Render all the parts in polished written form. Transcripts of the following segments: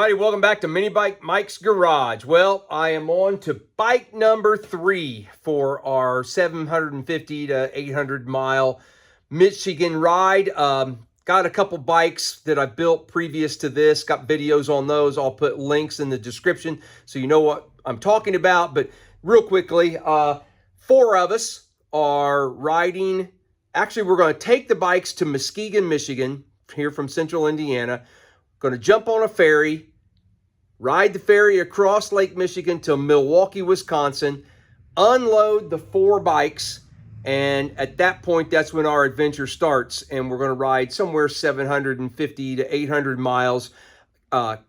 everybody, welcome back to Minibike Mike's Garage. Well, I am on to bike number 3 for our 750 to 800 mile Michigan ride. Got a couple bikes that I built previous to this, got videos on those. I'll put links in the description so you know what I'm talking about. But real quickly, 4 of us are riding. Actually, we're going to take the bikes to Muskegon, Michigan, here from central Indiana. Going to jump on a ferry, ride the ferry across Lake Michigan to Milwaukee, Wisconsin, unload the 4 bikes, and at that point, that's when our adventure starts, and we're going to ride somewhere 750 to 800 miles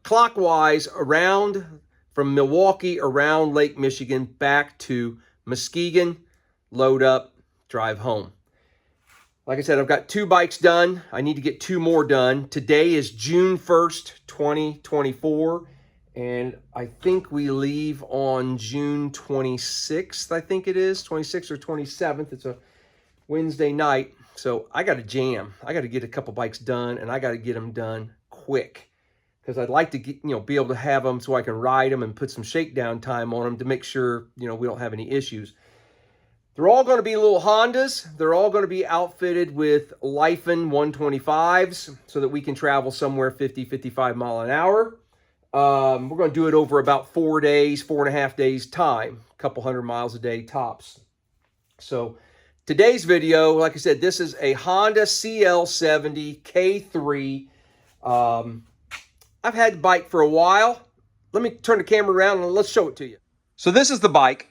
clockwise around from Milwaukee, around Lake Michigan, back to Muskegon, load up, drive home. Like I said, I've got 2 bikes done. I need to get 2 more done. Today is June 1st, 2024. And I think we leave on June 26th, I think it is. 26th or 27th. It's a Wednesday night. So I got to jam. I got to get a couple bikes done, and I got to get them done quick. Because I'd like to get, be able to have them so I can ride them and put some shakedown time on them to make sure, we don't have any issues. They're all going to be little Hondas. They're all going to be outfitted with Lifan 125s so that we can travel somewhere 50, 55 mile an hour. We're going to do it over about 4 days, 4.5 days time, a couple hundred miles a day tops. So today's video, like I said, this is a Honda CL70 K3. I've had the bike for a while. Let me turn the camera around and let's show it to you. So this is the bike.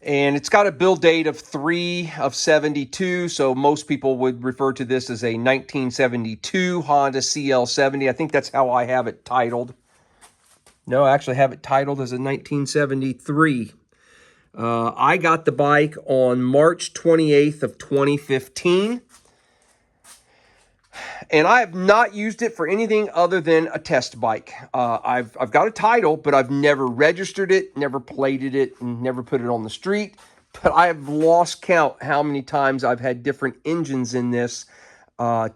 And it's got a build date of 3/72, so most people would refer to this as a 1972 Honda CL70. I think that's how I have it titled. No, I actually have it titled as a 1973. I got the bike on March 28th of 2015. And I have not used it for anything other than a test bike. I've got a title, but I've never registered it, never plated it, and never put it on the street. But I have lost count how many times I've had different engines in this,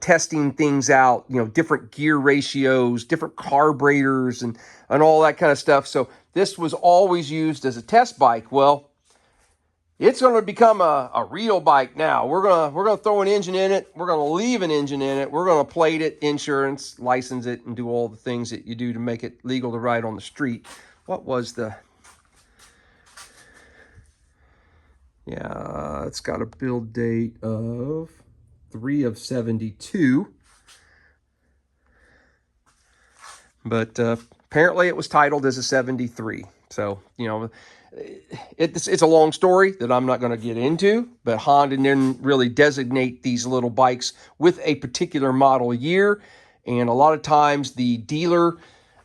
testing things out, different gear ratios, different carburetors, and all that kind of stuff. So this was always used as a test bike. Well, it's going to become a real bike now. We're gonna throw an engine in it. We're gonna leave an engine in it. We're gonna plate it, insurance, license it, and do all the things that you do to make it legal to ride on the street. What was the? Yeah, it's got a build date of 3/72, but apparently it was titled as a 73. So it's a long story that I'm not going to get into, but Honda didn't really designate these little bikes with a particular model year. And a lot of times the dealer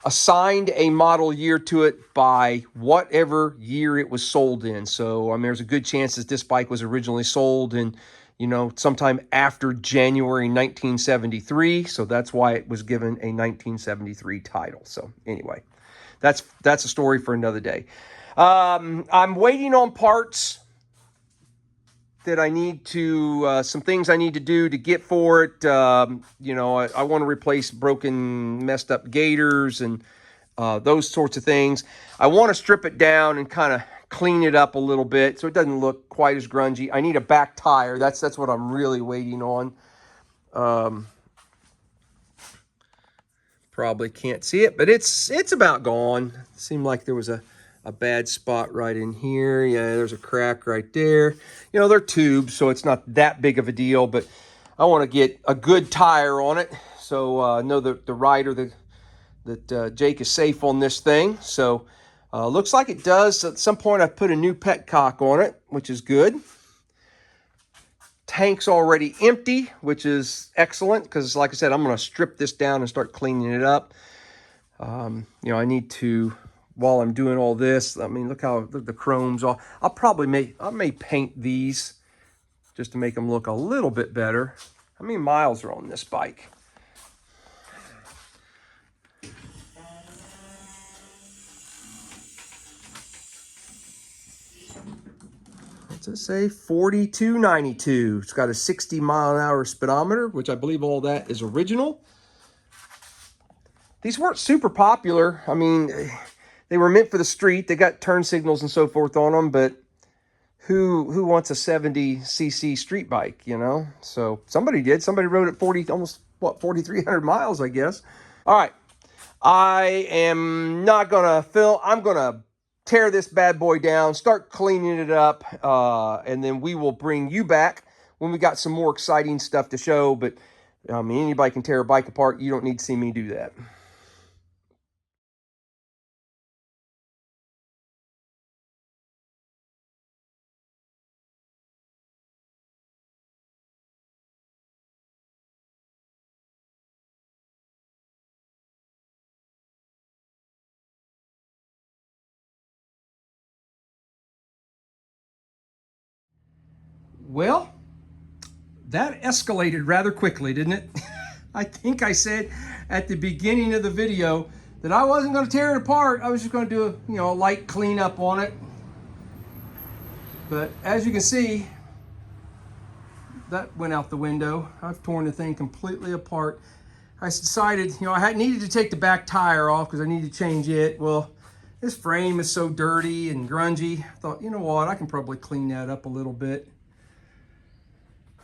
assigned a model year to it by whatever year it was sold in. So, there's a good chance that this bike was originally sold in, sometime after January 1973. So that's why it was given a 1973 title. So anyway, that's a story for another day. I'm waiting on parts that I need to, some things I need to do to get for it. I want to replace broken, messed up gators and those sorts of things. I want to strip it down and kind of clean it up a little bit so it doesn't look quite as grungy. I need a back tire. That's what I'm really waiting on. Probably can't see it, but it's about gone. It seemed like there was a bad spot right in here. Yeah, there's a crack right there. They're tubes, so it's not that big of a deal, but I want to get a good tire on it. So I know the rider that Jake is safe on this thing. So looks like it does. At some point, I've put a new petcock on it, which is good. Tank's already empty, which is excellent because, like I said, I'm going to strip this down and start cleaning it up. I need to... While I'm doing all this, look how the chrome's all. I may paint these just to make them look a little bit better. How many miles are on this bike? What's it say? 4292. It's got a 60 mile an hour speedometer, which I believe all that is original. These weren't super popular. I mean, they were meant for the street. They got turn signals and so forth on them, but who wants a 70cc street bike, you know? So somebody did. Somebody rode it 40, almost, what, 4,300 miles, I guess. All right. I am not going to film. I'm going to tear this bad boy down, start cleaning it up, and then we will bring you back when we got some more exciting stuff to show. But, I mean, anybody can tear a bike apart. You don't need to see me do that. Well, that escalated rather quickly, didn't it? I think I said at the beginning of the video that I wasn't going to tear it apart. I was just going to do a light cleanup on it. But as you can see, that went out the window. I've torn the thing completely apart. I decided, I needed to take the back tire off because I needed to change it. Well, this frame is so dirty and grungy. I thought, you know what, I can probably clean that up a little bit.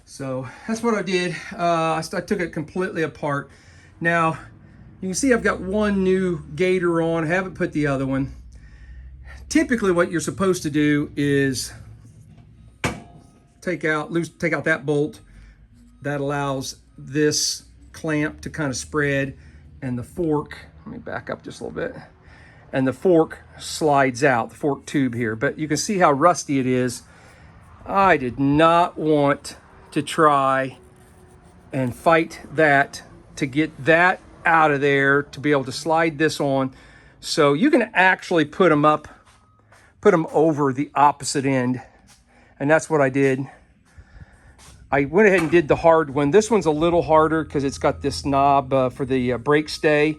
So that's what I did. I took it completely apart. Now, you can see I've got one new gator on. I haven't put the other one. Typically what you're supposed to do is take out that bolt. That allows this clamp to kind of spread, and the fork, let me back up just a little bit, and the fork slides out, the fork tube here. But you can see how rusty it is. I did not want to try and fight that to get that out of there to be able to slide this on. So you can actually put them over the opposite end, and that's what I did. I went ahead and did the hard one. This one's a little harder because it's got this knob for the brake stay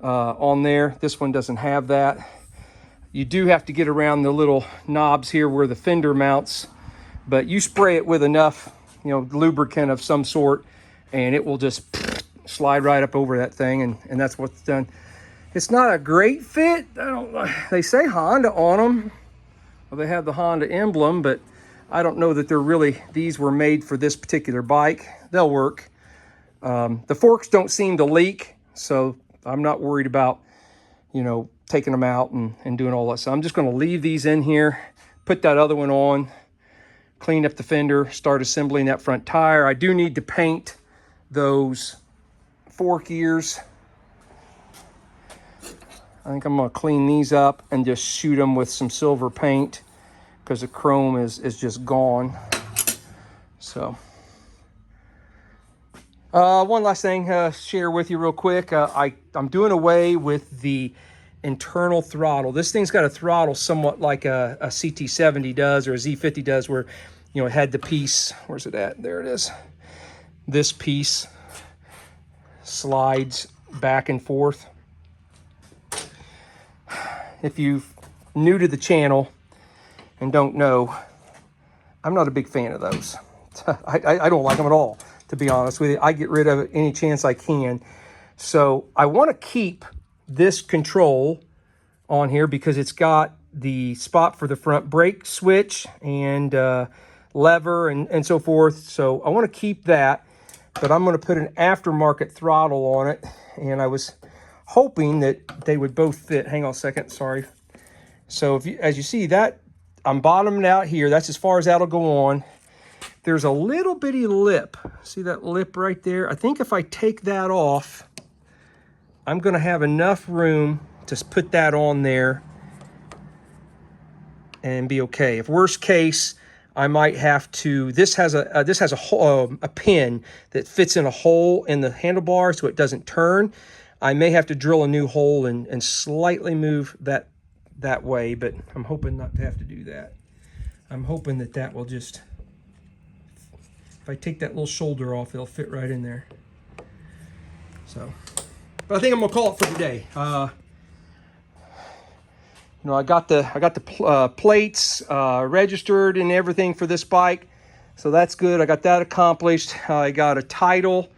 on there. This one doesn't have that. You do have to get around the little knobs here where the fender mounts, but you spray it with enough lubricant of some sort, and it will just slide right up over that thing, and that's what's done. It's not a great fit. They say Honda on them. Well, they have the Honda emblem, but I don't know that these were made for this particular bike. They'll work. The forks don't seem to leak, so I'm not worried about, taking them out and doing all that. So I'm just going to leave these in here, put that other one on, clean up the fender, start assembling that front tire. I do need to paint those fork ears. I think I'm going to clean these up and just shoot them with some silver paint because the chrome is just gone. So, one last thing share with you real quick. I'm doing away with the internal throttle. This thing's got a throttle somewhat like a CT70 does or a Z50 does, where it had the piece. Where's it at? There it is. This piece slides back and forth. If you're new to the channel and don't know, I'm not a big fan of those. I don't like them at all, to be honest with you. I get rid of it any chance I can. So I want to keep this control on here because it's got the spot for the front brake switch and lever and so forth. So I want to keep that, but I'm going to put an aftermarket throttle on it, and I was hoping that they would both fit. Hang on a second, sorry. So as you see that, I'm bottomed out here. That's as far as that'll go on. There's a little bitty lip. See that lip right there? I think if I take that off, I'm going to have enough room to put that on there and be okay. If worst case, I might have to. This has a pin that fits in a hole in the handlebar so it doesn't turn. I may have to drill a new hole and slightly move that way, but I'm hoping not to have to do that. I'm hoping that will just, if I take that little shoulder off, it'll fit right in there. So, but I think I'm gonna call it for today. I got the plates registered and everything for this bike, so that's good. I got that accomplished. I got a title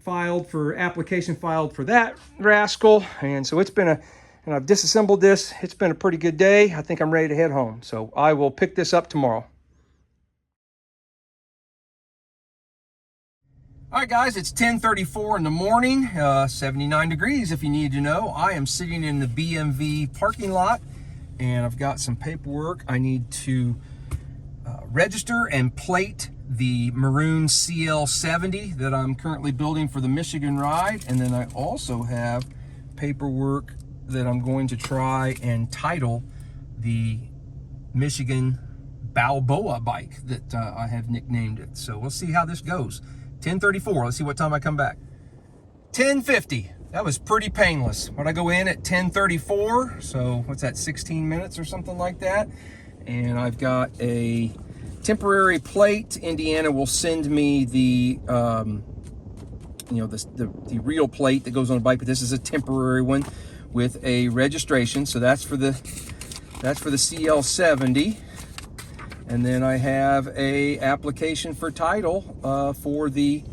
application filed for that rascal. And so and I've disassembled this. It's been a pretty good day. I think I'm ready to head home. So I will pick this up tomorrow. All right, guys, it's 10:34 in the morning, 79 degrees if you need to know. I am sitting in the BMV parking lot, and I've got some paperwork. I need to register and plate the maroon CL70 that I'm currently building for the Michigan ride. And then I also have paperwork that I'm going to try and title the Michigan Balboa bike that I have nicknamed it. So we'll see how this goes. 10:34, let's see what time I come back. 10:50, that was pretty painless. When I go in at 10:34, so what's that, 16 minutes or something like that? And I've got a temporary plate. Indiana will send me the, the real plate that goes on a bike, but this is a temporary one with a registration. So that's for the CL70. And then I have a application for title for the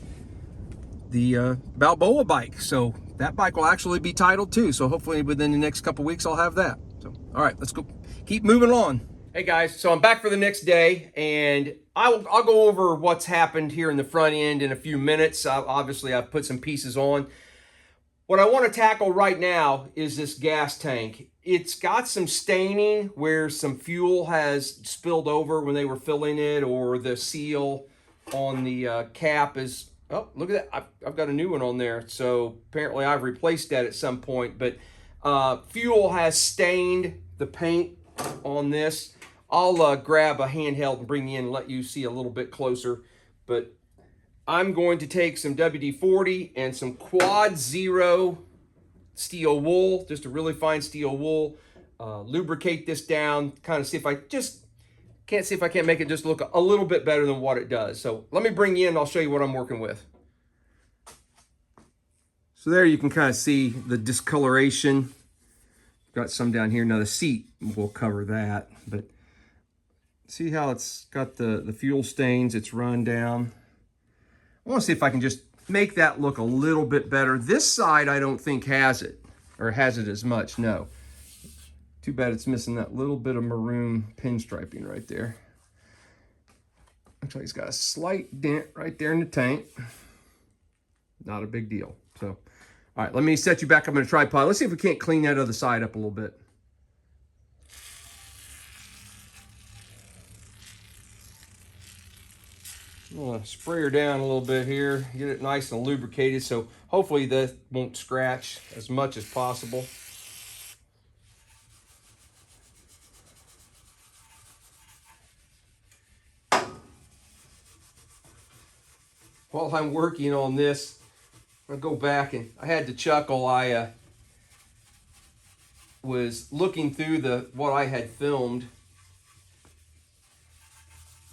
Balboa bike. So that bike will actually be titled too. So hopefully within the next couple weeks I'll have that. So all right, let's go keep moving on. Hey guys, so I'm back for the next day, and I'll go over what's happened here in the front end in a few minutes. Obviously I've put some pieces on. What I want to tackle right now is this gas tank. It's got some staining where some fuel has spilled over when they were filling it, or the seal on the cap is, oh, look at that. I've got a new one on there. So apparently I've replaced that at some point, but fuel has stained the paint on this. I'll grab a handheld and bring you in and let you see a little bit closer, but I'm going to take some WD-40 and some Quad Zero steel wool, just a really fine steel wool, lubricate this down, kind of see if I can't make it just look a little bit better than what it does. So let me bring you in and I'll show you what I'm working with. So there you can kind of see the discoloration. Got some down here. Now the seat will cover that, but see how it's got the fuel stains, it's run down. I want to see if I can just make that look a little bit better. This side I don't think has it, or has it as much, no. Too bad it's missing that little bit of maroon pinstriping right there. Looks like it's got a slight dent right there in the tank. Not a big deal. So, all right, let me set you back up on a tripod. Let's see if we can't clean that other side up a little bit. I'm gonna spray her down a little bit here, get it nice and lubricated, so hopefully that won't scratch as much as possible. While I'm working on this, I'll go back, and I had to chuckle. I was looking through what I had filmed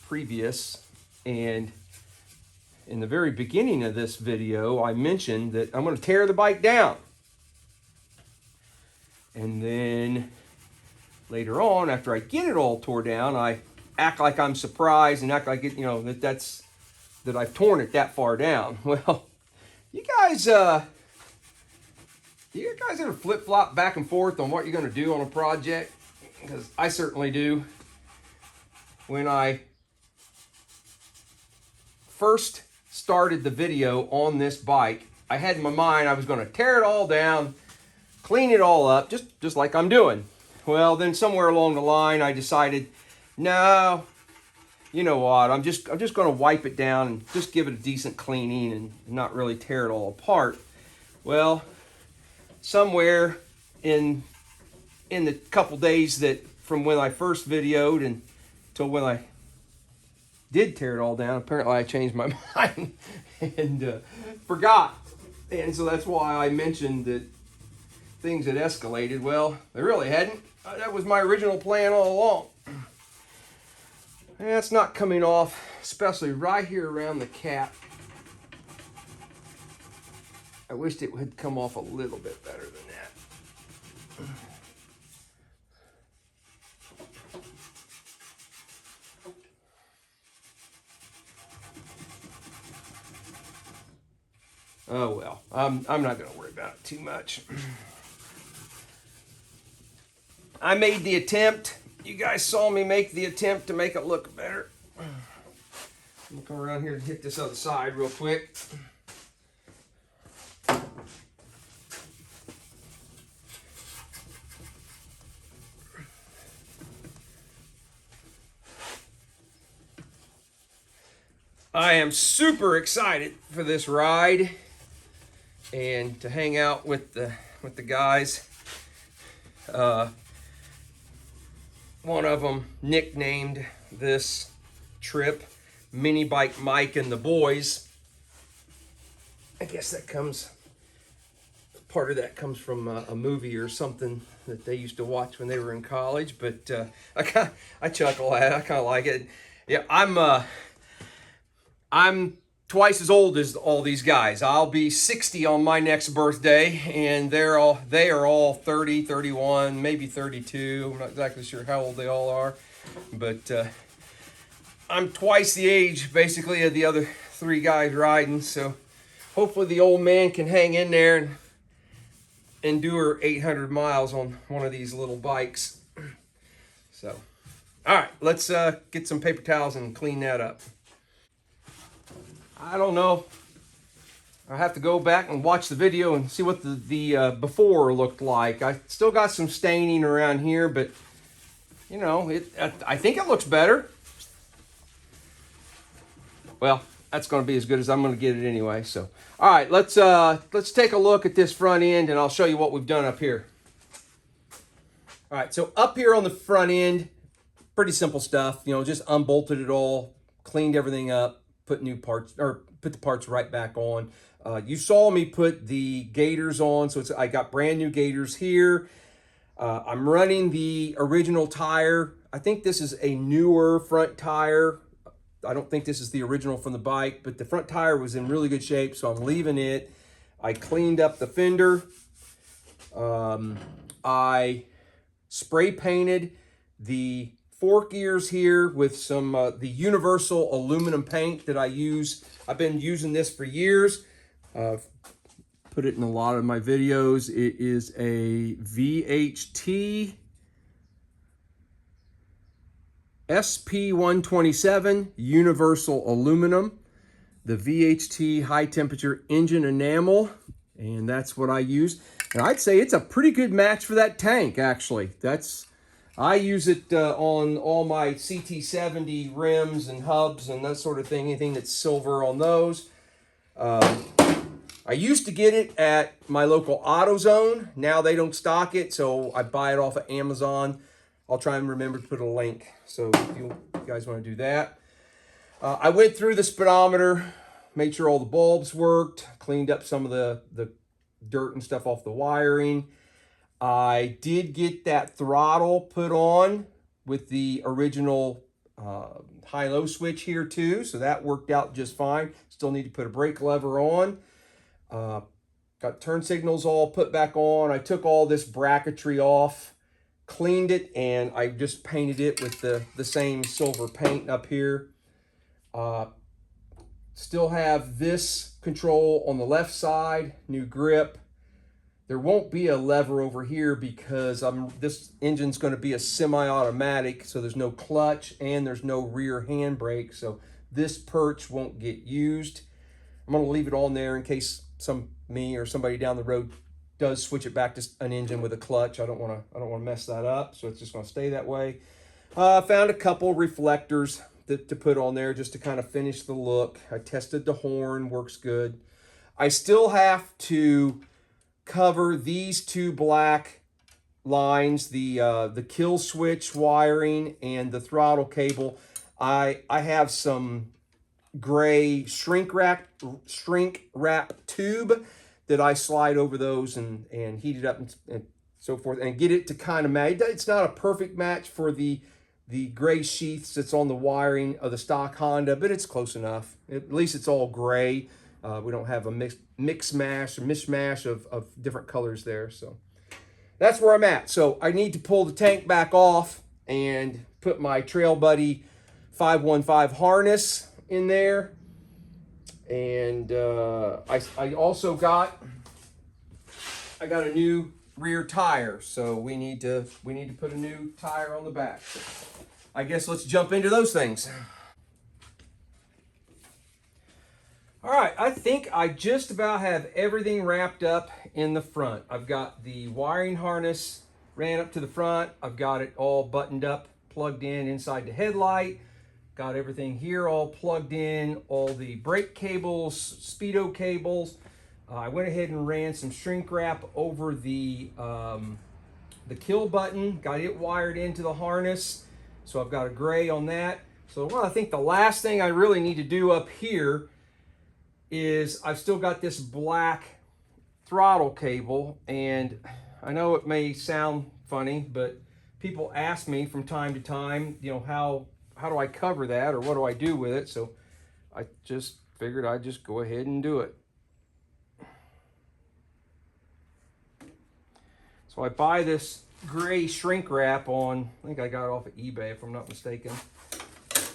previous, and in the very beginning of this video, I mentioned that I'm going to tear the bike down. And then later on, after I get it all tore down, I act like I'm surprised and act like it, that I've torn it that far down. Well, you guys ever flip-flop back and forth on what you're going to do on a project? Because I certainly do. When I first started the video on this bike, I had in my mind I was going to tear it all down, clean it all up, just like I'm doing. Well, then somewhere along the line I decided, no, you know what, I'm just going to wipe it down and just give it a decent cleaning and not really tear it all apart. Well, somewhere in the couple days that from when I first videoed and till when I did tear it all down, apparently I changed my mind and forgot. And so that's why I mentioned that things had escalated. Well, they really hadn't. That was my original plan all along. And that's not coming off, especially right here around the cap. I wished it would come off a little bit better than that. Oh well, I'm not gonna worry about it too much. I made the attempt. You guys saw me make the attempt to make it look better. I'm gonna come around here and hit this other side real quick. I am super excited for this ride and to hang out with the guys. One of them nicknamed this trip Minibike Mike and the Boys. I guess that comes, part of that comes from a movie or something that they used to watch when they were in college, but I chuckle at it. I kind of like it. Yeah, I'm twice as old as all these guys. I'll be 60 on my next birthday, and they are all 30, 31, maybe 32. I'm not exactly sure how old they all are, but I'm twice the age, basically, of the other three guys riding, so hopefully the old man can hang in there and endure 800 miles on one of these little bikes. So, all right, let's get some paper towels and clean that up. I don't know. I have to go back and watch the video and see what the before looked like. I still got some staining around here, but you know, I think it looks better. Well, that's going to be as good as I'm going to get it anyway. So, all right, let's take a look at this front end, and I'll show you what we've done up here. All right, so up here on the front end, pretty simple stuff. You know, just unbolted it all, cleaned everything up, put new parts, or put the parts right back on. You saw me put the gaiters on, so I got brand new gaiters here. I'm running the original tire. I think this is a newer front tire. I don't think this is the original from the bike, but the front tire was in really good shape, so I'm leaving it. I cleaned up the fender. I spray painted the fork gears here with some the universal aluminum paint that I use. I've been using this for years. Put it in a lot of my videos. It is a VHT SP127 universal aluminum, the VHT high temperature engine enamel, and that's what I use. And I'd say it's a pretty good match for that tank, actually. I use it on all my CT70 rims and hubs and that sort of thing, anything that's silver on those. I used to get it at my local AutoZone. Now they don't stock it, so I buy it off of Amazon. I'll try and remember to put a link, so if you guys want to do that. I went through the speedometer, made sure all the bulbs worked, cleaned up some of the dirt and stuff off the wiring. I did get that throttle put on with the original high-low switch here too, so that worked out just fine. Still need to put a brake lever on. Got turn signals all put back on. I took all this bracketry off, cleaned it, and I just painted it with the same silver paint up here. Still have this control on the left side, new grip. There won't be a lever over here because this engine's going to be a semi-automatic, so there's no clutch and there's no rear handbrake, so this perch won't get used. I'm going to leave it on there in case me or somebody down the road does switch it back to an engine with a clutch. I don't want to mess that up, so it's just going to stay that way. Found a couple reflectors to put on there just to kind of finish the look. I tested the horn, works good. I still have to cover these two black lines, the kill switch wiring and the throttle cable. I have some gray shrink wrap tube that I slide over those and heat it up and so forth, and get it to kind of match. It's not a perfect match for the gray sheaths that's on the wiring of the stock Honda, but it's close enough. At least it's all gray. We don't have a mishmash of different colors there. So that's where I'm at. So I need to pull the tank back off and put my Trail Buddy 515 harness in there. And I also got a new rear tire, so we need to put a new tire on the back. So I guess let's jump into those things. All right, I think I just about have everything wrapped up in the front. I've got the wiring harness ran up to the front. I've got it all buttoned up, plugged in inside the headlight. Got everything here all plugged in, all the brake cables, speedo cables. I went ahead and ran some shrink wrap over the kill button, got it wired into the harness. So I've got a gray on that. So I think the last thing I really need to do up here is I've still got this black throttle cable, and I know it may sound funny, but people ask me from time to time, you know, how do I cover that, or what do I do with it? So I just figured I'd just go ahead and do it. So I buy this gray shrink wrap on, I think I got it off of eBay if I'm not mistaken.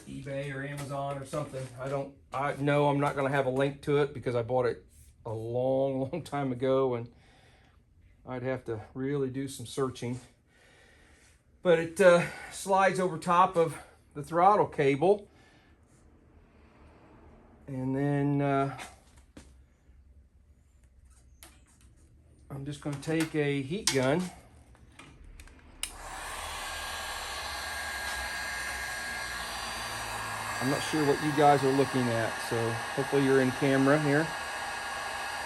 eBay or Amazon or something. I know I'm not going to have a link to it because I bought it a long time ago, and I'd have to really do some searching. But it slides over top of the throttle cable, and then I'm just going to take a heat gun. I'm not sure what you guys are looking at, so hopefully you're in camera here.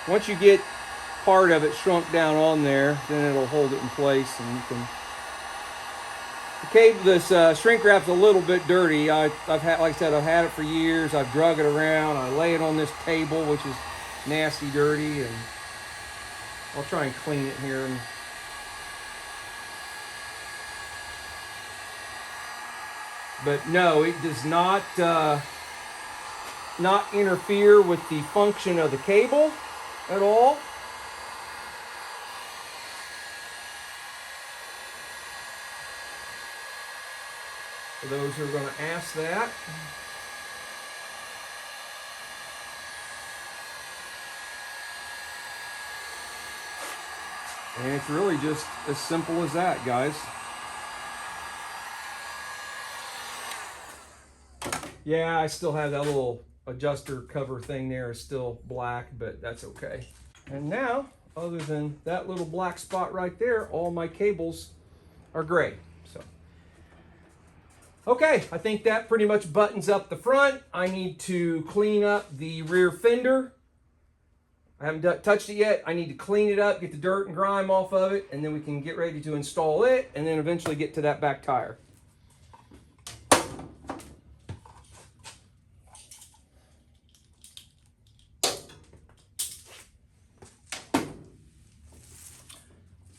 Once you get part of it shrunk down on there, then it'll hold it in place, and you can. The cable, this shrink wrap's a little bit dirty. I've had, like I said, I've had it for years. I've drug it around. I lay it on this table, which is nasty dirty, and I'll try and clean it here. But no, it does not interfere with the function of the cable at all. For those who are going to ask that. And it's really just as simple as that, guys. Yeah, I still have that little adjuster cover thing there. It's still black, but that's okay. And now, other than that little black spot right there, all my cables are gray. So, okay, I think that pretty much buttons up the front. I need to clean up the rear fender. I haven't touched it yet. I need to clean it up, get the dirt and grime off of it, and then we can get ready to install it, and then eventually get to that back tire.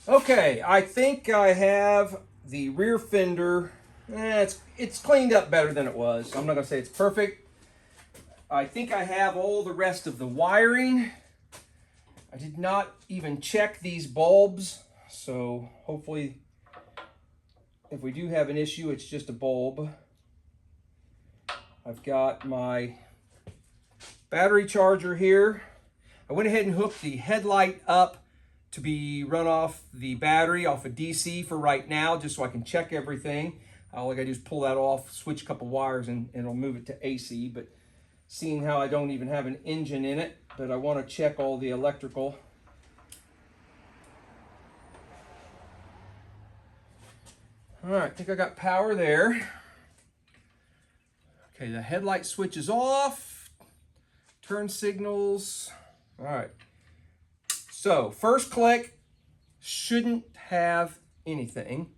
Okay, I think I have the rear fender. It's cleaned up better than it was. I'm not going to say it's perfect. I think I have all the rest of the wiring. I did not even check these bulbs, so hopefully if we do have an issue, it's just a bulb. I've got my battery charger here. I went ahead and hooked the headlight up to be run off the battery, off of DC for right now, just so I can check everything. All I gotta do is pull that off, switch a couple wires, and it'll move it to AC. But seeing how I don't even have an engine in it, but I want to check all the electrical. All right, I think I got power there. Okay, the headlight switch is off. Turn signals. All right. So, first click, shouldn't have anything.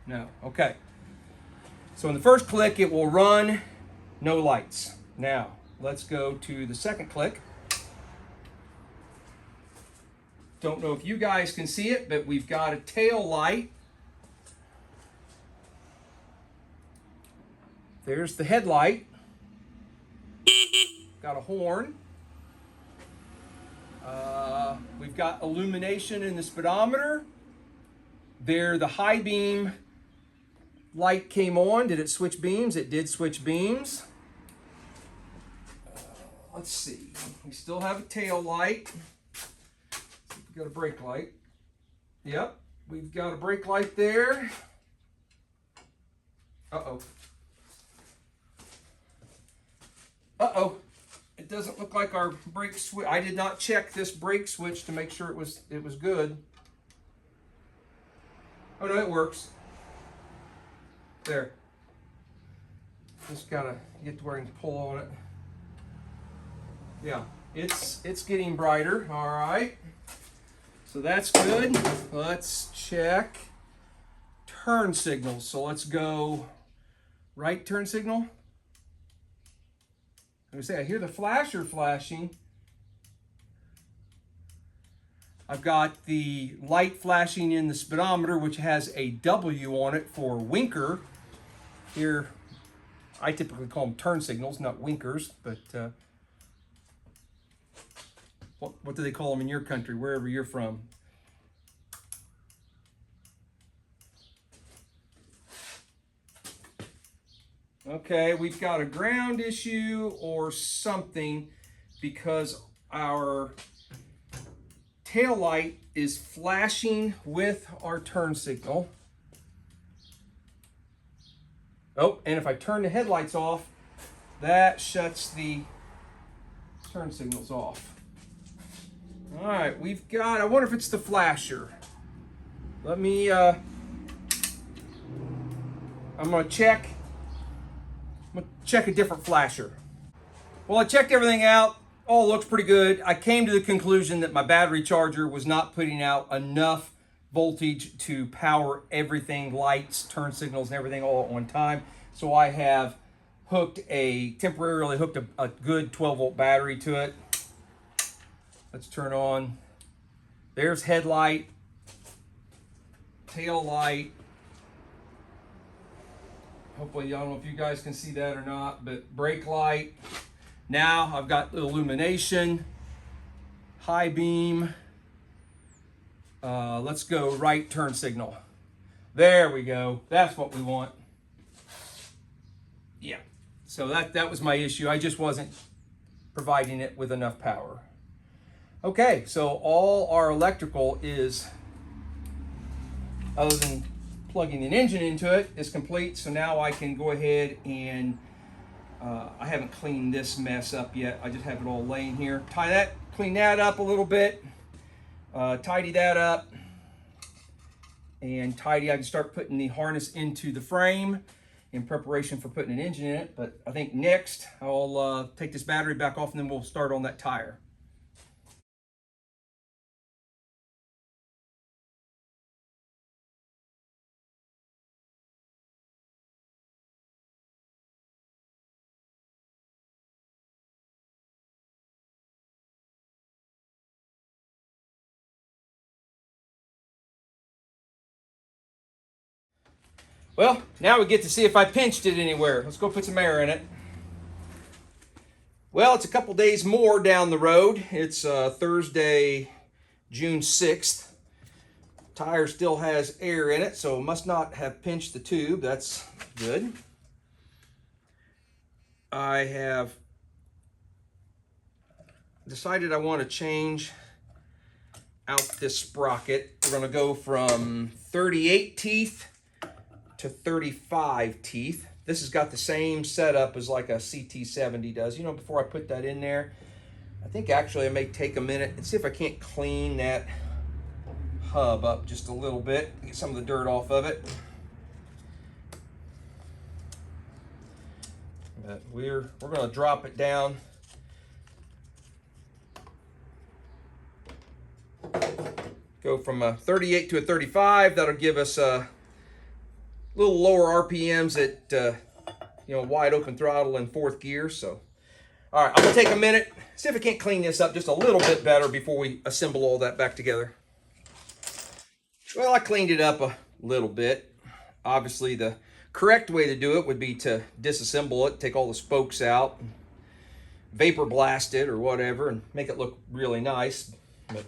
No, okay. So in the first click, it will run, no lights. Now, let's go to the second click. Don't know if you guys can see it, but we've got a tail light. There's the headlight. Got a horn. We've got illumination in the speedometer. There, the high beam light came on. Did it switch beams? It did switch beams. Let's see. We still have a tail light. We've got a brake light. Yep, we've got a brake light there. Uh-oh. Uh-oh. It doesn't look like our brake switch. I did not check this brake switch to make sure it was good. Oh no, it works. There. Just gotta get to where you can pull on it. Yeah, it's getting brighter. All right. So that's good. Let's check turn signals. So let's go right turn signal. I hear the flasher flashing. I've got the light flashing in the speedometer, which has a W on it for winker. Here, I typically call them turn signals, not winkers, but what do they call them in your country, wherever you're from? Okay, we've got a ground issue or something because our tail light is flashing with our turn signal. Oh, and if I turn the headlights off, that shuts the turn signals off. All right, we've got, I wonder if it's the flasher. Let me, I'm gonna check a different flasher. Well, I checked everything out. All looks pretty good. I came to the conclusion that my battery charger was not putting out enough voltage to power everything, lights, turn signals, and everything all at one time. So I have temporarily hooked a good 12-volt battery to it. Let's turn on. There's headlight, tail light. Hopefully, I don't know if you guys can see that or not, but brake light. Now I've got the illumination, high beam. Let's go right turn signal. There we go. That's what we want. Yeah. So that was my issue. I just wasn't providing it with enough power. Okay, so all our electrical is, other than plugging an engine into it, is complete. So now I can go ahead and I haven't cleaned this mess up yet. I just have it all laying here. Clean that up a little bit, tidy that up, and I can start putting the harness into the frame in preparation for putting an engine in it. But I think next I'll take this battery back off and then we'll start on that tire. Well, now we get to see if I pinched it anywhere. Let's go put some air in it. Well, it's a couple days more down the road. It's Thursday, June 6th. Tire still has air in it, so it must not have pinched the tube. That's good. I have decided I want to change out this sprocket. We're going to go from 38 teeth to 35 teeth. This has got the same setup as like a CT70 does. You know, before I put that in there, I think actually I may take a minute and see if I can't clean that hub up just a little bit, get some of the dirt off of it. But we're going to drop it down. Go from a 38 to a 35. That'll give us a little lower RPMs at wide open throttle in fourth gear. So, all right, I'm gonna take a minute, see if I can't clean this up just a little bit better before we assemble all that back together. Well, I cleaned it up a little bit. Obviously, the correct way to do it would be to disassemble it, take all the spokes out, vapor blast it or whatever, and make it look really nice. But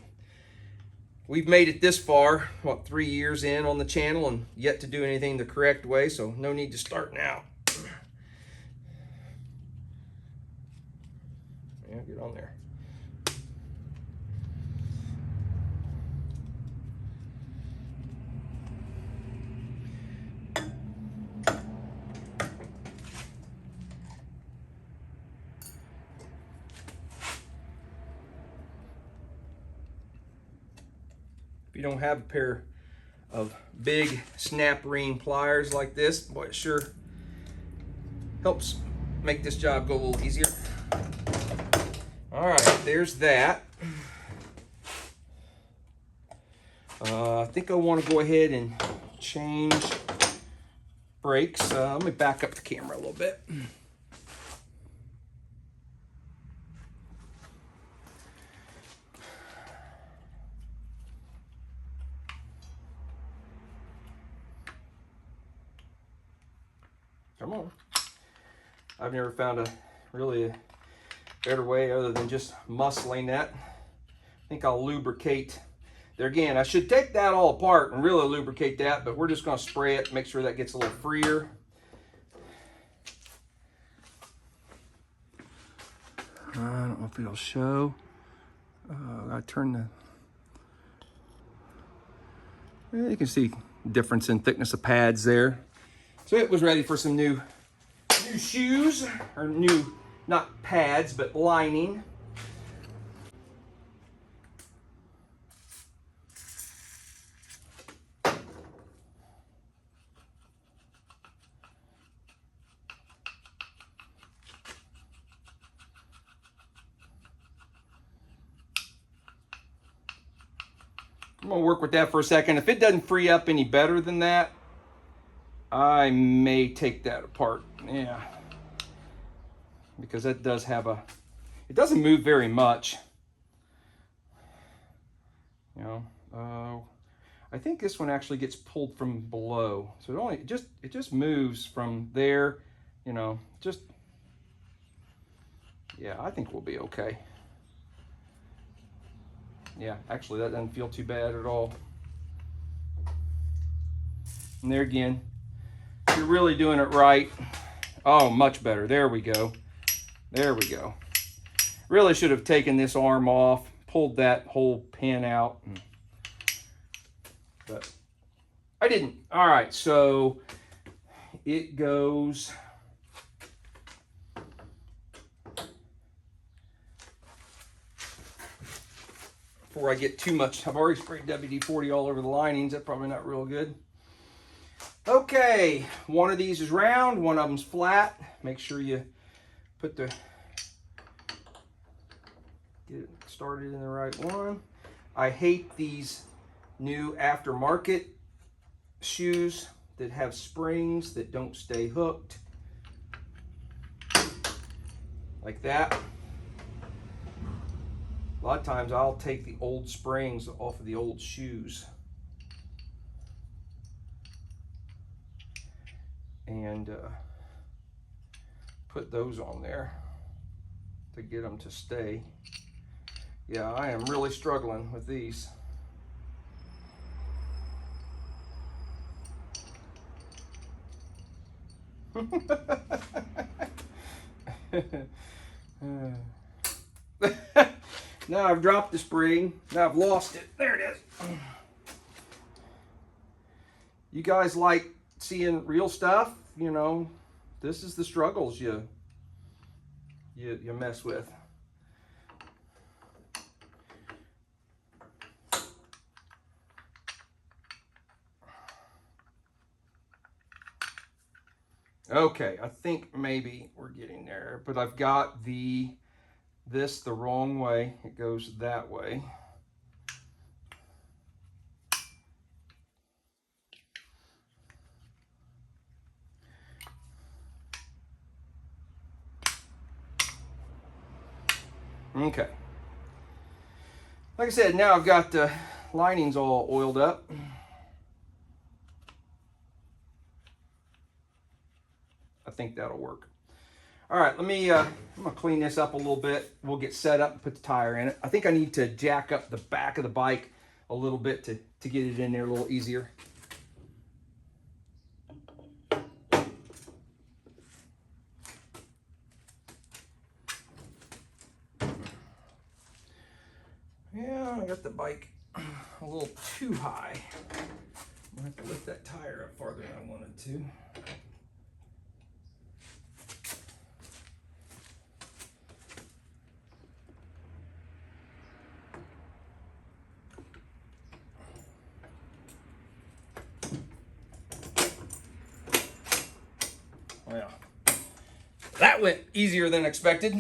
we've made it this far, what, 3 years in on the channel, and yet to do anything the correct way, so no need to start now. Yeah, get on there. If you don't have a pair of big snap ring pliers like this, boy, it sure helps make this job go a little easier. All right, there's that. I think I want to go ahead and change brakes. Let me back up the camera a little bit. Come on. I've never found a really better way other than just muscling that. I think I'll lubricate there again. I should take that all apart and really lubricate that, but we're just going to spray it, make sure that gets a little freer. I don't know if it'll show. I turn the... You can see difference in thickness of pads there. So it was ready for some new shoes, or new, not pads, but lining. I'm gonna work with that for a second. If it doesn't free up any better than that, I may take that apart. Yeah, because that does have a, it doesn't move very much. You know, I think this one actually gets pulled from below, so it just moves from there. You know, just, yeah, I think we'll be okay. Yeah, actually that doesn't feel too bad at all. And there again, if you're really doing it right. Oh, much better. There we go. There we go. Really should have taken this arm off, pulled that whole pin out, but I didn't. All right, so it goes. Before I get too much, I've already sprayed WD-40 all over the linings. That's probably not real good. Okay, one of these is round, one of them's flat. Make sure you put get it started in the right one. I hate these new aftermarket shoes that have springs that don't stay hooked. Like that. A lot of times I'll take the old springs off of the old shoes and put those on there to get them to stay. Yeah, I am really struggling with these. Now I've dropped the spring. Now I've lost it. There it is. You guys like seeing real stuff? You know, this is the struggles you mess with. Okay, I think maybe we're getting there, but I've got this the wrong way. It goes that way. Okay. Like I said, now I've got the linings all oiled up. I think that'll work. All right, let me, I'm gonna clean this up a little bit. We'll get set up and put the tire in it. I think I need to jack up the back of the bike a little bit to get it in there a little easier. Yeah, I got the bike a little too high. I'm gonna have to lift that tire up farther than I wanted to. Well, that went easier than expected.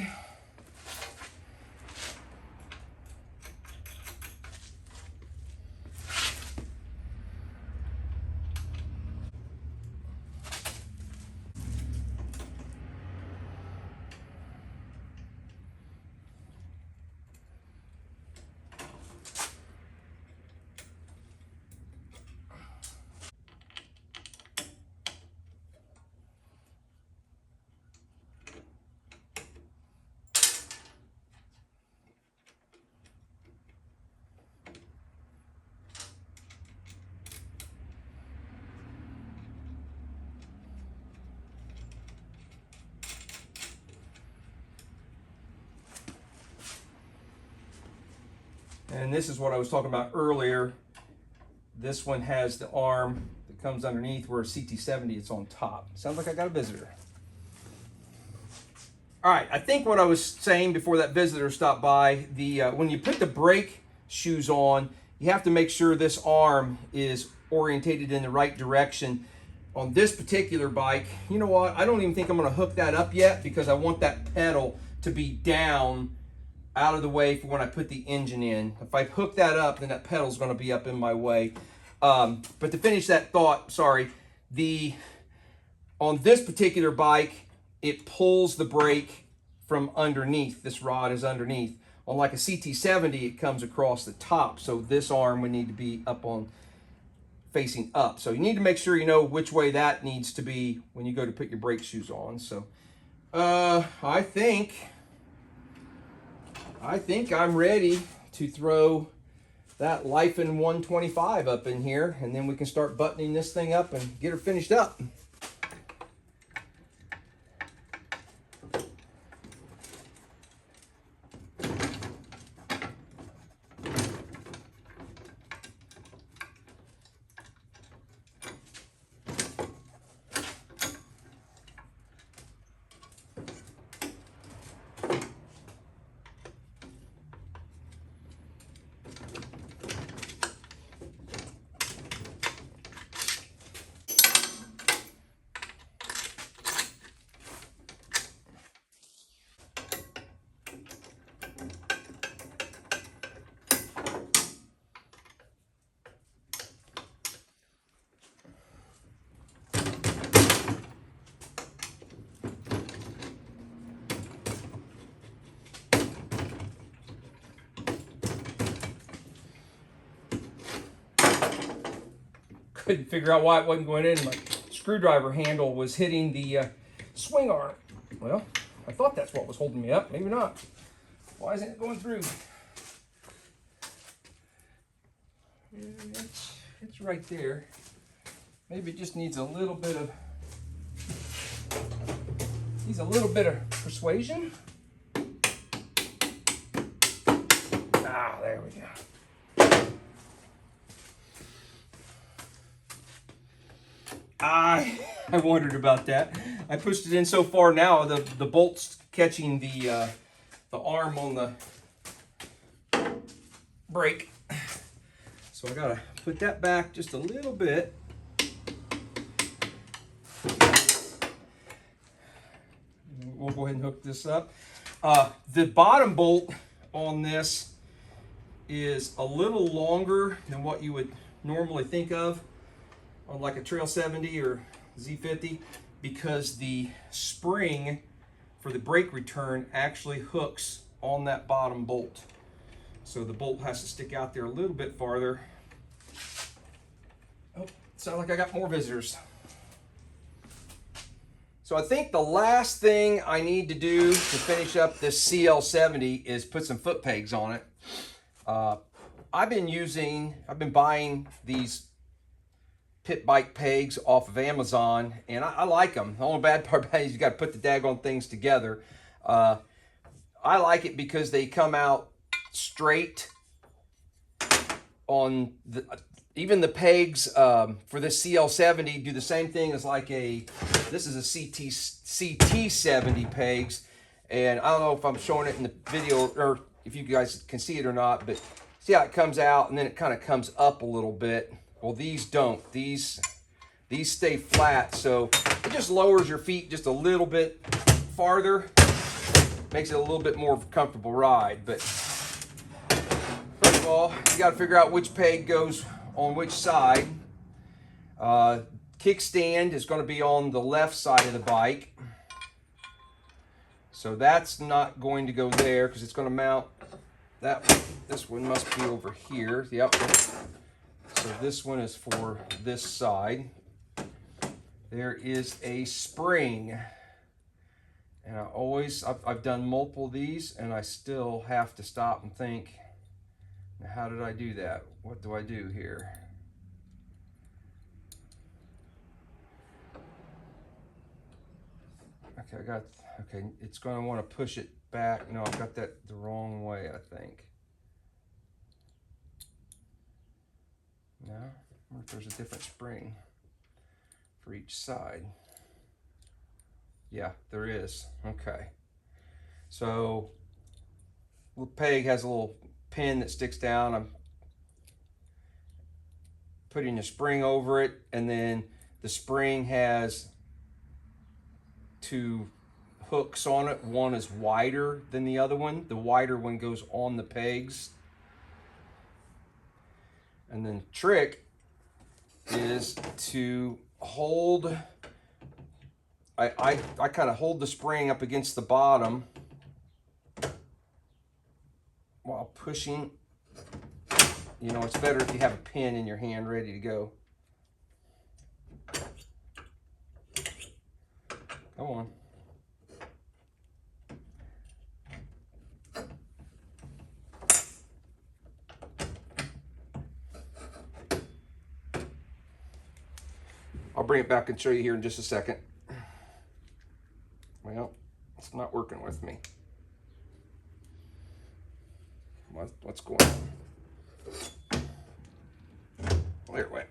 And this is what I was talking about earlier. This one has the arm that comes underneath, where a CT70 it's on top. Sounds like I got a visitor. All right, I think what I was saying before that visitor stopped by, when you put the brake shoes on, you have to make sure this arm is orientated in the right direction. On this particular bike, you know what? I don't even think I'm gonna hook that up yet, because I want that pedal to be down out of the way for when I put the engine in. If I hook that up, then that pedal's gonna be up in my way. But to finish that thought, sorry, on this particular bike, it pulls the brake from underneath. This rod is underneath. On like a CT70, it comes across the top. So this arm would need to be up on, facing up. So you need to make sure you know which way that needs to be when you go to put your brake shoes on. So I think I'm ready to throw that Lifan 125 up in here, and then we can start buttoning this thing up and get her finished up. Couldn't figure out why it wasn't going in. My screwdriver handle was hitting the swing arm. Well, I thought that's what was holding me up. Maybe not. Why isn't it going through? It's right there. Maybe it just needs a little bit of persuasion. Ah, there we go. I wondered about that. I pushed it in so far now, the bolt's catching the arm on the brake. So I gotta put that back just a little bit. We'll go ahead and hook this up. The bottom bolt on this is a little longer than what you would normally think of on like a Trail 70 or Z50, because the spring for the brake return actually hooks on that bottom bolt. So the bolt has to stick out there a little bit farther. Oh, sounds like I got more visitors. So I think the last thing I need to do to finish up this CL70 is put some foot pegs on it. I've been buying these pit bike pegs off of Amazon, and I like them. The only bad part about it is you got to put the daggone things together. I like it because they come out straight on the, even the pegs for the CL70 do the same thing as like this is a CT70 pegs. And I don't know if I'm showing it in the video or if you guys can see it or not, but see how it comes out and then it kind of comes up a little bit. Well, these don't. These stay flat, so it just lowers your feet just a little bit farther. Makes it a little bit more of a comfortable ride. But first of all, you got to figure out which peg goes on which side. Kickstand is going to be on the left side of the bike. So that's not going to go there because it's going to mount that one. This one must be over here. Yep. So this one is for this side. There is a spring. And I've done multiple of these and I still have to stop and think, how did I do that? What do I do here? Okay, it's going to want to push it back. No, I've got that the wrong way, I think. No, I wonder if there's a different spring for each side. Yeah, there is. Okay. So, the peg has a little pin that sticks down. I'm putting a spring over it, and then the spring has two hooks on it. One is wider than the other one. The wider one goes on the pegs. And then the trick is to hold, I kind of hold the spring up against the bottom while pushing. You know, it's better if you have a pin in your hand ready to go. Come on. I'll bring it back and show you here in just a second. Well, it's not working with me. What's going on? There it went.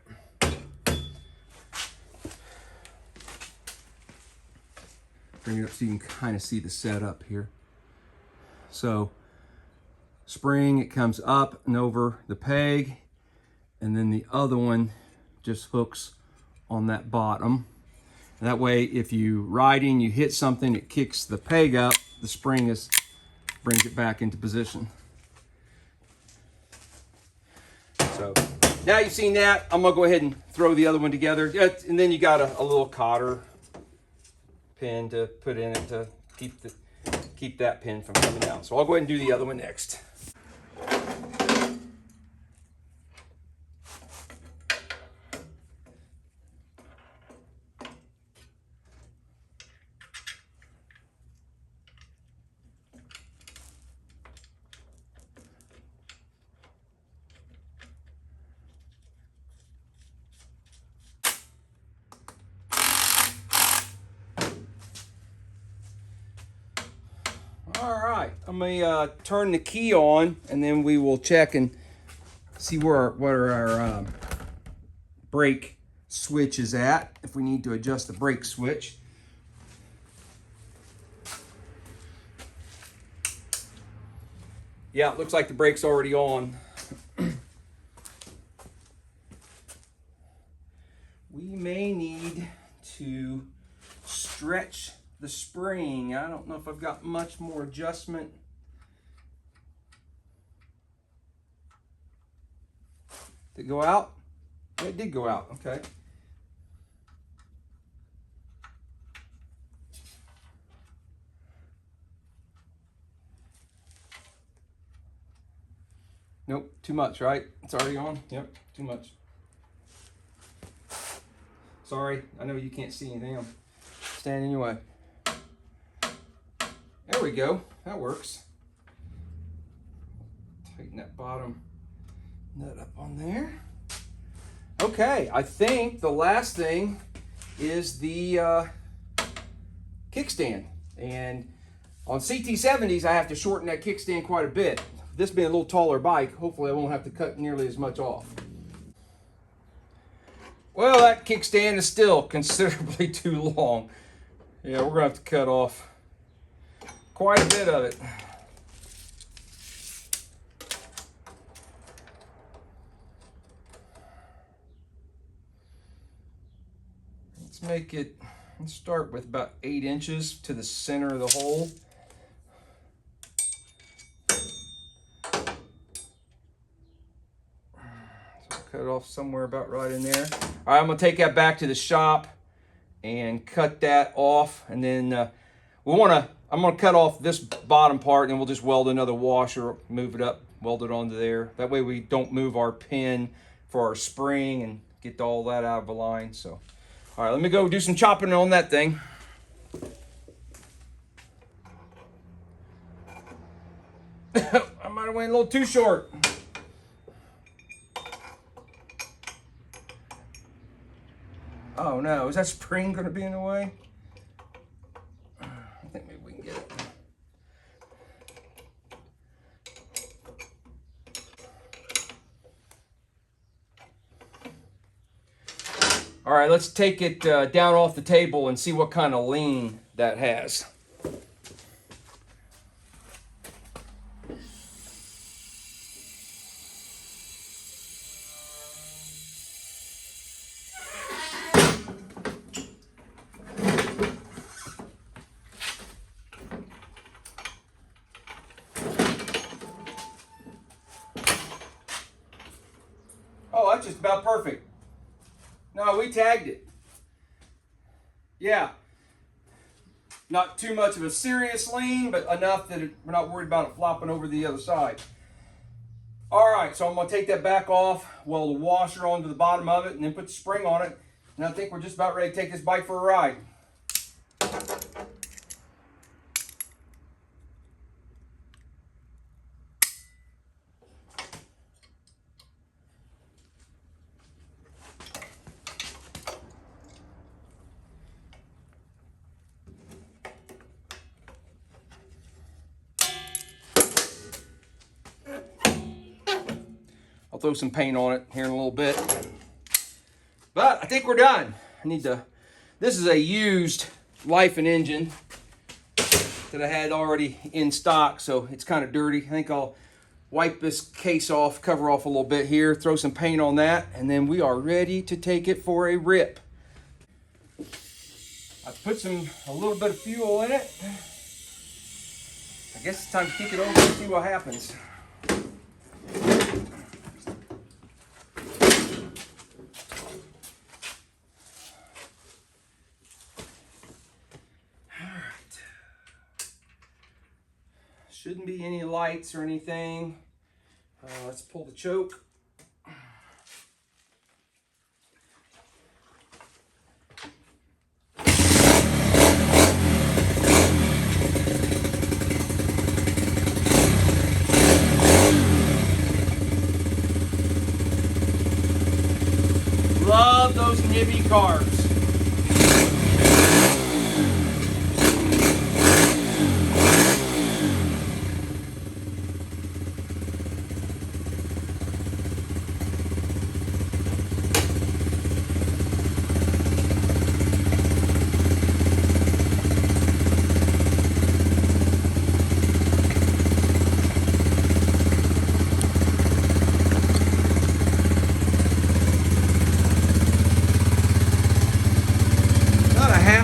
Bring it up so you can kind of see the setup here. So, spring, it comes up and over the peg, and then the other one just hooks on that bottom. And that way, if you riding, you hit something, it kicks the peg up, the spring brings it back into position. So now you've seen that, I'm gonna go ahead and throw the other one together. And then you got a little cotter pin to put in it to keep that pin from coming out. So I'll go ahead and do the other one next. All right, I'm gonna turn the key on, and then we will check and see what our brake switch is at, if we need to adjust the brake switch. Yeah, it looks like the brake's already on. We may need to stretch the spring. I don't know if I've got much more adjustment. Did it go out? Yeah, it did go out. Okay. Nope, too much, right? It's already on? Yep, too much. Sorry, I know you can't see anything. I'm standing in your way. There we go, that works. Tighten that bottom Nut up on there. Okay, I think the last thing is the kickstand. And on CT70s, I have to shorten that kickstand quite a bit. This being a little taller bike, hopefully I won't have to cut nearly as much off. Well, that kickstand is still considerably too long. Yeah, we're gonna have to cut off quite a bit of it. Let's start with about 8 inches to the center of the hole. So cut it off somewhere about right in there. All right, I'm gonna take that back to the shop and cut that off, and then I'm gonna cut off this bottom part, and we'll just weld another washer, move it up, weld it onto there. That way we don't move our pin for our spring and get all that out of the line. So, all right, let me go do some chopping on that thing. I might have went a little too short. Oh no, is that spring gonna be in the way? I think maybe we can get it. All right, let's take it down off the table and see what kind of lean that has. Oh, that's just about perfect. No, we tagged it. Yeah. Not too much of a serious lean, but enough that we're not worried about it flopping over the other side. All right, so I'm gonna take that back off, weld the washer onto the bottom of it, and then put the spring on it. And I think we're just about ready to take this bike for a ride. I'll throw some paint on it here in a little bit. But I think we're done. This is a used Lifan engine that I had already in stock, so it's kind of dirty. I think I'll wipe this case off, cover off a little bit here, throw some paint on that, and then we are ready to take it for a rip. I put a little bit of fuel in it. I guess it's time to kick it over and see what happens. Shouldn't be any lights or anything. Let's pull the choke. Love those Nibbi carbs.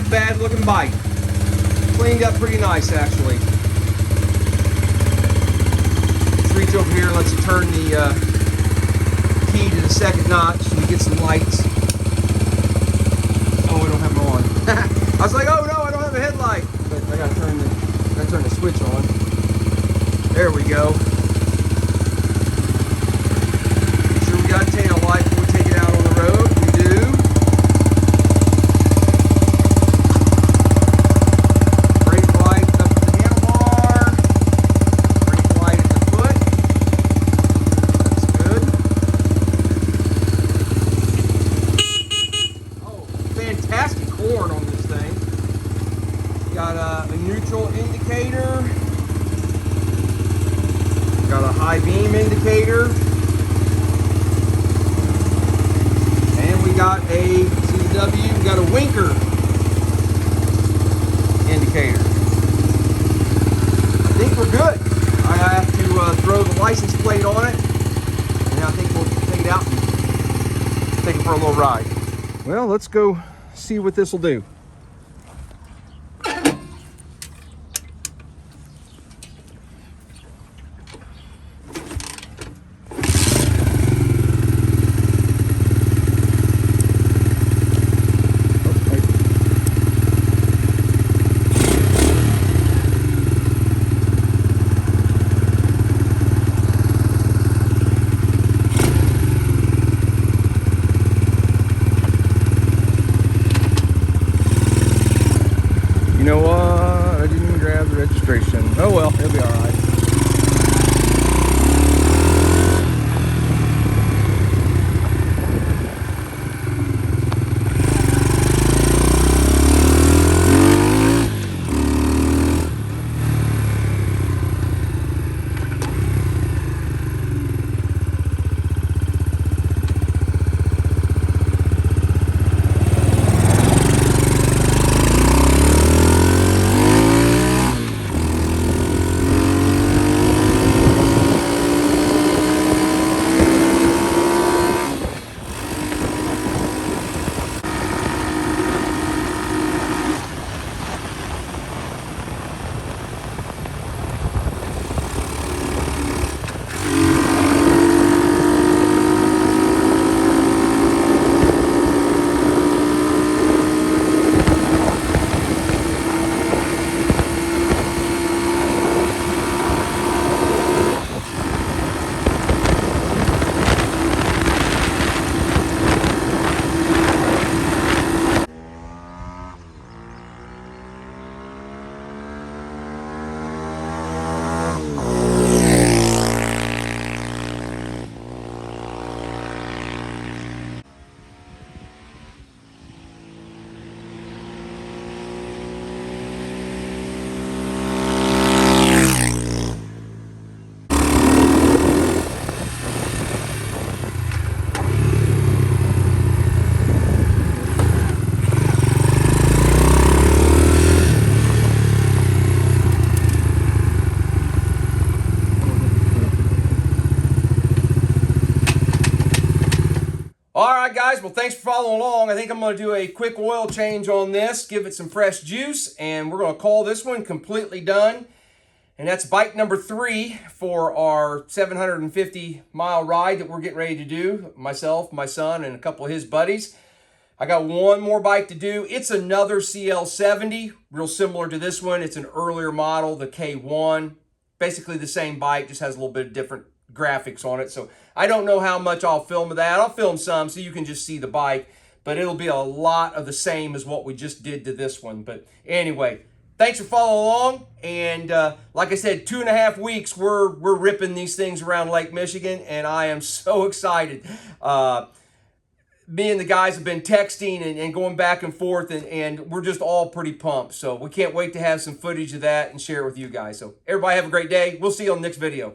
Bad looking bike. Cleaned up pretty nice actually. Let's reach over here and let's turn the key to the second notch and get some lights. Oh, I don't have them on. I was like, oh no, I don't have a headlight. But I gotta turn the switch on. There we go. Make sure we got a tail light before we take it out on the road. We do. Got a high beam indicator. And we got a CW, we got a winker indicator. I think we're good. I have to throw the license plate on it, and I think we'll take it out and take it for a little ride. Well, let's go see what this will do. You know what? I didn't grab the registration. Oh well, it'll be all right. All right, guys, well, thanks for following along. I think I'm going to do a quick oil change on this, give it some fresh juice, and we're going to call this one completely done. And that's bike number 3 for our 750-mile ride that we're getting ready to do, myself, my son, and a couple of his buddies. I got one more bike to do. It's another CL70, real similar to this one. It's an earlier model, the K1. Basically the same bike, just has a little bit of different graphics on it. So I don't know how much I'll film of that. I'll film some so you can just see the bike, but it'll be a lot of the same as what we just did to this one. But anyway, thanks for following along. And like I said, 2.5 weeks, we're ripping these things around Lake Michigan, and I am so excited. Me and the guys have been texting and going back and forth, and we're just all pretty pumped. So we can't wait to have some footage of that and share it with you guys. So everybody have a great day. We'll see you on the next video.